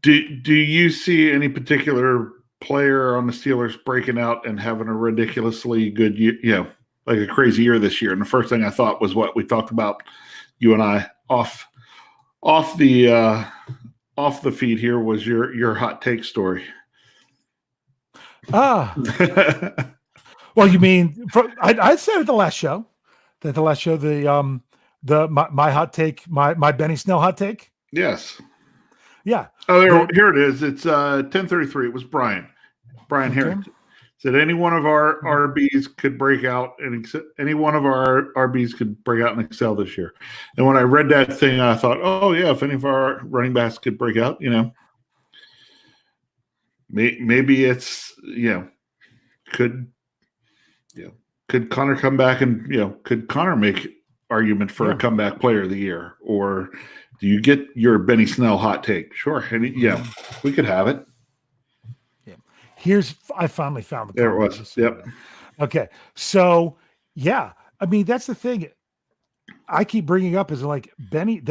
do you see any particular player on the Steelers breaking out and having a ridiculously good year, like a crazy year this year? And the first thing I thought was what we talked about, you and I, off the feed here, was your hot take story. Well, you mean I said at the last show my hot take, my Benny Snell hot take. Yes. Yeah. Oh, here it is. It's 10:33. It was Brian Harrington said any one of our RBs could break out, and any one of our RBs could break out and excel this year. And when I read that thing, I thought, oh yeah, if any of our running backs could break out, maybe it's could Connor come back and could Connor make argument for a comeback player of the year, or do you get your Benny Snell hot take? Sure, and we could have it. Yeah, I finally found the there it was. Yep. Okay, so I mean that's the thing I keep bringing up is like Benny,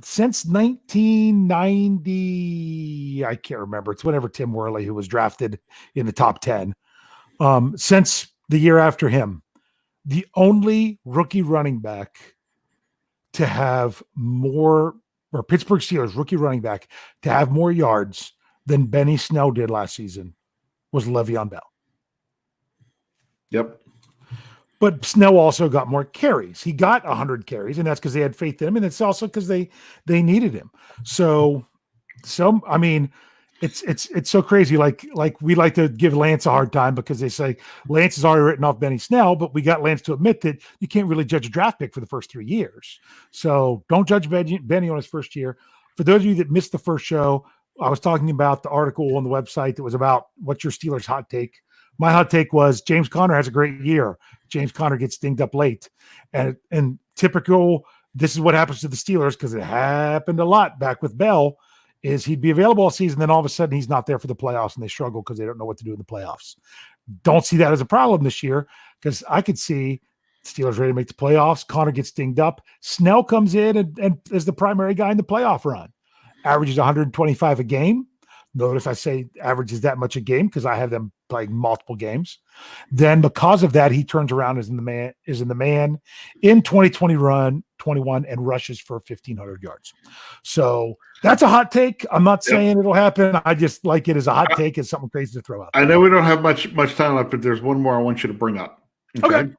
since 1990, I can't remember. It's whenever Tim Worley, who was drafted in the top 10, since the year after him, the only rookie running back to have more, or Pittsburgh Steelers rookie running back to have more yards than Benny Snell did last season was Le'Veon Bell. Yep. But Snell also got more carries. He got 100 carries, and that's because they had faith in him, and it's also because they needed him. So I mean, it's so crazy. Like we like to give Lance a hard time because they say Lance has already written off Benny Snell, but we got Lance to admit that you can't really judge a draft pick for the first 3 years. So don't judge Benny on his first year. For those of you that missed the first show, I was talking about the article on the website that was about what's your Steelers hot take. My hot take was James Conner has a great year. James Conner gets dinged up late. And typical, this is what happens to the Steelers because it happened a lot back with Bell, is he'd be available all season, then all of a sudden he's not there for the playoffs and they struggle because they don't know what to do in the playoffs. Don't see that as a problem this year because I could see Steelers ready to make the playoffs. Conner gets dinged up. Snell comes in and is the primary guy in the playoff run. Averages 125 a game. Notice I say averages that much a game because I have them playing multiple games. Then because of that, he turns around is in the man in 2021 and rushes for 1,500 yards. So that's a hot take. I'm not saying it'll happen. I just like it as a hot take. It's something crazy to throw out. I know we don't have much time left, but there's one more I want you to bring up. Okay.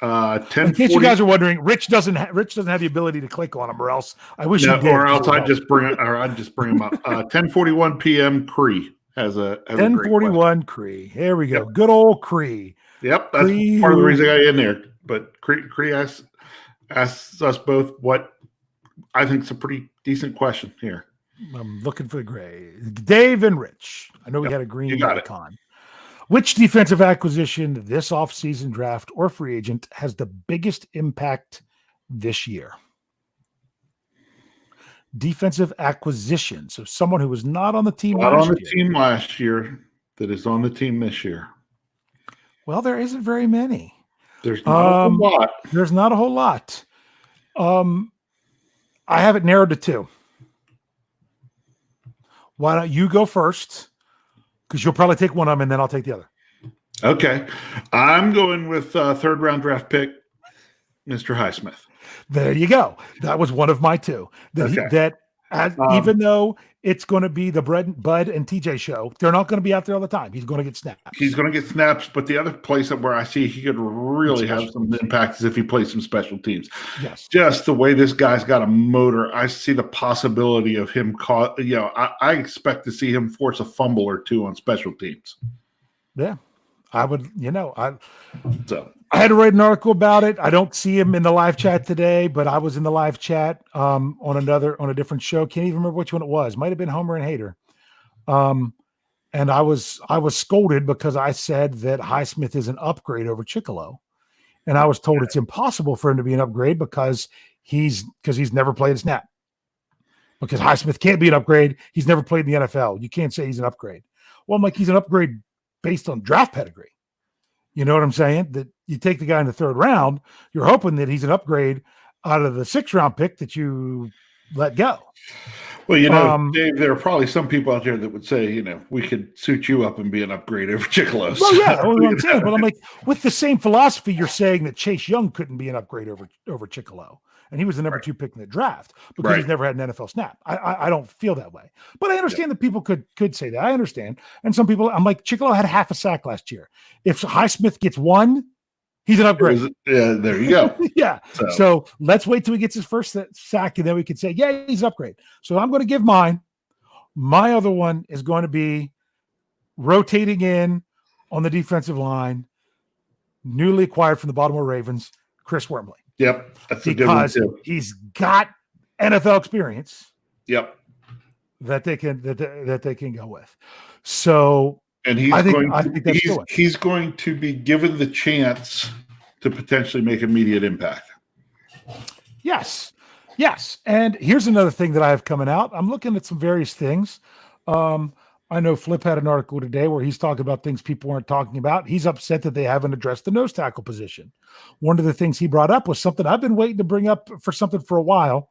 10:40. In case you guys are wondering, Rich doesn't have the ability to click on them, or else I wish he did. Or else I'd just bring them up. 10:41 p.m. Cree has a 10:41 Cree. Here we go. Yep. Good old Cree. Yep, that's part of the reason I got in there. But Cree asks us both what I think is a pretty decent question here. I'm looking for the gray. Dave and Rich. I know we had a green icon. Which defensive acquisition this offseason draft or free agent has the biggest impact this year? Defensive acquisition. So someone who was not on the team team last year that is on the team this year. Well, there isn't very many. There's not a whole lot. There's not a whole lot. I have it narrowed to 2. Why don't you go first? Because you'll probably take one of them, and then I'll take the other. Okay. I'm going with third-round draft pick, Mr. Highsmith. There you go. That was one of my 2. Even though it's going to be the Bud and TJ show, they're not going to be out there all the time. He's going to get snaps. But the other place where I see he could really have some impact is if he plays some special teams. Yes. Just the way this guy's got a motor, I see the possibility of him I expect to see him force a fumble or 2 on special teams. Yeah. I would, I had to write an article about it. I don't see him in the live chat today, but I was in the live chat on a different show. Can't even remember which one it was. Might have been Homer and Hater. and I was scolded because I said that Highsmith is an upgrade over Chicolo, and I was told it's impossible for him to be an upgrade because he's never played a snap. Because Highsmith can't be an upgrade. He's never played in the NFL. You can't say he's an upgrade. Well, I'm like, he's an upgrade based on draft pedigree. You know what I'm saying? That you take the guy in the 3rd round, you're hoping that he's an upgrade out of the 6th round pick that you let go. Well, Dave, there are probably some people out there that would say, we could suit you up and be an upgrade over Chicolo. Well, yeah, that's what I'm saying. But I'm like, with the same philosophy, you're saying that Chase Young couldn't be an upgrade over Chicolo. And he was the number 2 pick in the draft because he's never had an NFL snap. I don't feel that way. But I understand that people could say that. I understand. And some people, I'm like, Chicolo had half a sack last year. If Highsmith gets 1, he's an upgrade. There you go. Yeah. So let's wait till he gets his first sack, and then we can say, yeah, he's an upgrade. So I'm going to give mine. My other one is going to be rotating in on the defensive line, newly acquired from the Baltimore Ravens, Chris Wormley. Yep. That's a good one too. He's got NFL experience. Yep. That they can go with. So and he's going to be given the chance to potentially make immediate impact. Yes. And here's another thing that I have coming out. I'm looking at some various things. I know Flip had an article today where he's talking about things people weren't talking about. He's upset that they haven't addressed the nose tackle position. One of the things he brought up was something I've been waiting to bring up for a while.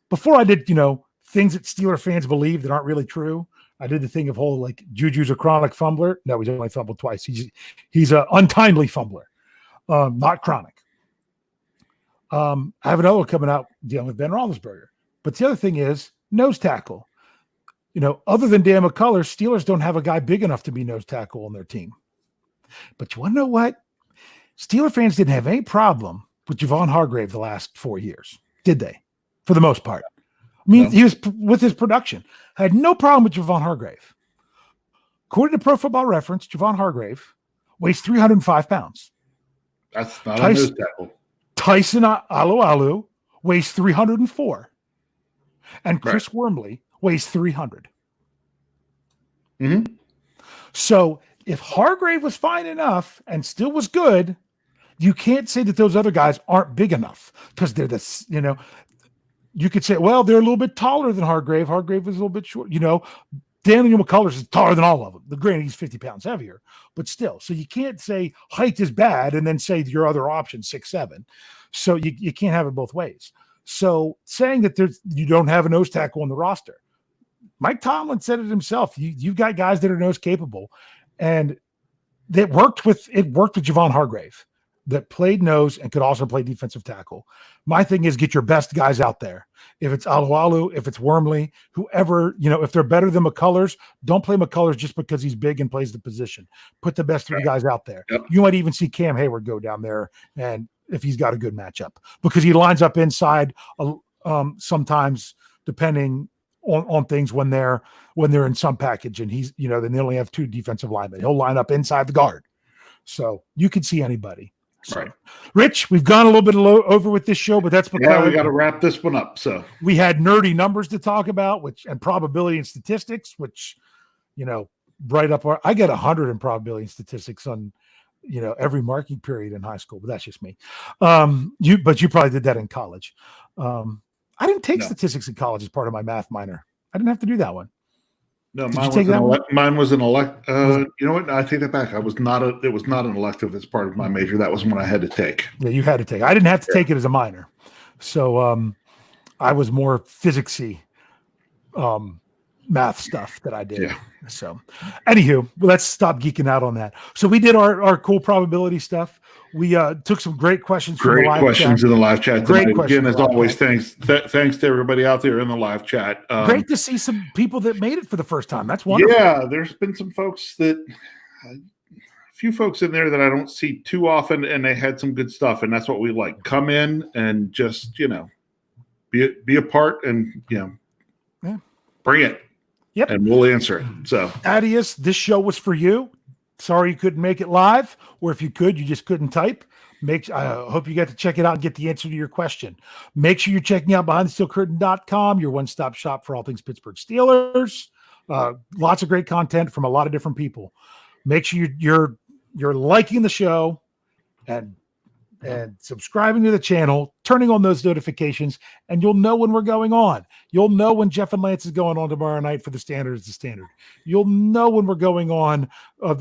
Before I did, things that Steeler fans believe that aren't really true. I did the thing of whole like Juju's a chronic fumbler. No, he's only fumbled twice. He's an untimely fumbler, not chronic. I have another one coming out dealing with Ben Roethlisberger. But the other thing is nose tackle. Other than Dan McCullers, Steelers don't have a guy big enough to be nose tackle on their team. But you want to know what? Steeler fans didn't have any problem with Javon Hargrave the last 4 years, did they? For the most part. I mean, He was with his production. I had no problem with Javon Hargrave. According to Pro Football Reference, Javon Hargrave weighs 305 pounds. That's not a nose tackle. Tyson Alualu weighs 304. And Chris Wormley weighs 300. Mm-hmm. So if Hargrave was fine enough and still was good, you can't say that those other guys aren't big enough because they're this, you could say, well, they're a little bit taller than Hargrave. Hargrave is a little bit short, Daniel McCullers is taller than all of them. Granted, he's 50 pounds heavier, but still. So you can't say height is bad and then say your other option 6'7". So you can't have it both ways. So saying that you don't have a nose tackle on the roster, Mike Tomlin said it himself. You've got guys that are nose capable, and it worked with Javon Hargrave that played nose and could also play defensive tackle. My thing is get your best guys out there. If it's Alualu, if it's Wormley, whoever, if they're better than McCullers, don't play McCullers just because he's big and plays the position. Put the best 3 guys out there. Yep. You might even see Cam Hayward go down there, and if he's got a good matchup, because he lines up inside sometimes depending on things when they're in some package, and he's then they only have 2 defensive linemen. He'll line up inside the guard, so you could see anybody. So, right. Rich, we've gone a little bit over with this show, but that's because we got to wrap this one up. So we had nerdy numbers to talk about, and probability and statistics, which right up I get 100 in probability and statistics on every marking period in high school, but that's just me. You probably did that in college. I didn't take statistics in college as part of my math minor. I didn't have to do that one. No, mine was an elect. You know what? I take that back. It was not an elective as part of my major. That was one I had to take. Yeah, you had to take. I didn't have to take it as a minor, so I was more physicsy, math stuff that I did. Yeah. So, anywho, let's stop geeking out on that. So we did our cool probability stuff. We took some great questions from the live questions chat. In the live chat. Great questions. Again, as always, thanks to everybody out there in the live chat. Great to see some people that made it for the first time. That's wonderful. Yeah, there's been some folks a few folks in there that I don't see too often, and they had some good stuff, and that's what we like. Come in and just be a part, and bring it. Yep. And we'll answer it. So, Thaddeus, this show was for you. Sorry you couldn't make it live, or if you could, you just couldn't type. I hope you got to check it out and get the answer to your question. Make sure you're checking out BehindTheSteelCurtain.com, your one-stop shop for all things Pittsburgh Steelers. Lots of great content from a lot of different people. Make sure you're liking the show and subscribing to the channel, turning on those notifications, and you'll know when we're going on. You'll know when Jeff and Lance is going on tomorrow night for the Standard is the Standard. You'll know when we're going on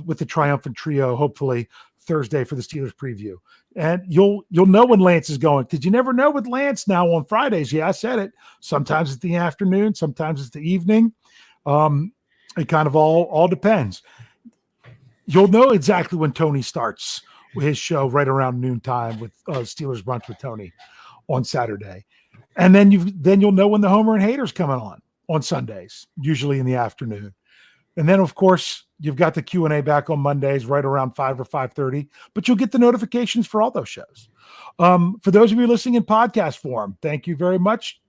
with the Triumphant Trio, hopefully Thursday for the Steelers preview. And you'll know when Lance is going, because you never know with Lance now on Fridays. Yeah, I said it. Sometimes it's the afternoon, sometimes it's the evening. It kind of all depends. You'll know exactly when Tony starts his show right around noontime with Steelers Brunch with Tony on Saturday. And then you'll know when the Homer and Haters coming on Sundays, usually in the afternoon. And then, of course, you've got the Q&A back on Mondays right around 5 or 5:30, but you'll get the notifications for all those shows. For those of you listening in podcast form, thank you very much.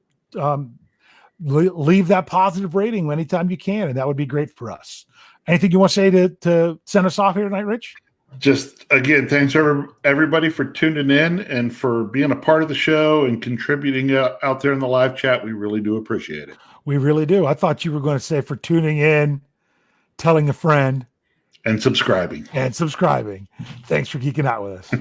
Leave that positive rating anytime you can, and that would be great for us. Anything you want to say to send us off here tonight, Rich? Just again, thanks everybody for tuning in and for being a part of the show and contributing out there in the live chat. We really do appreciate it. We really do. I thought you were going to say for tuning in, telling a friend, and subscribing. Thanks for geeking out with us.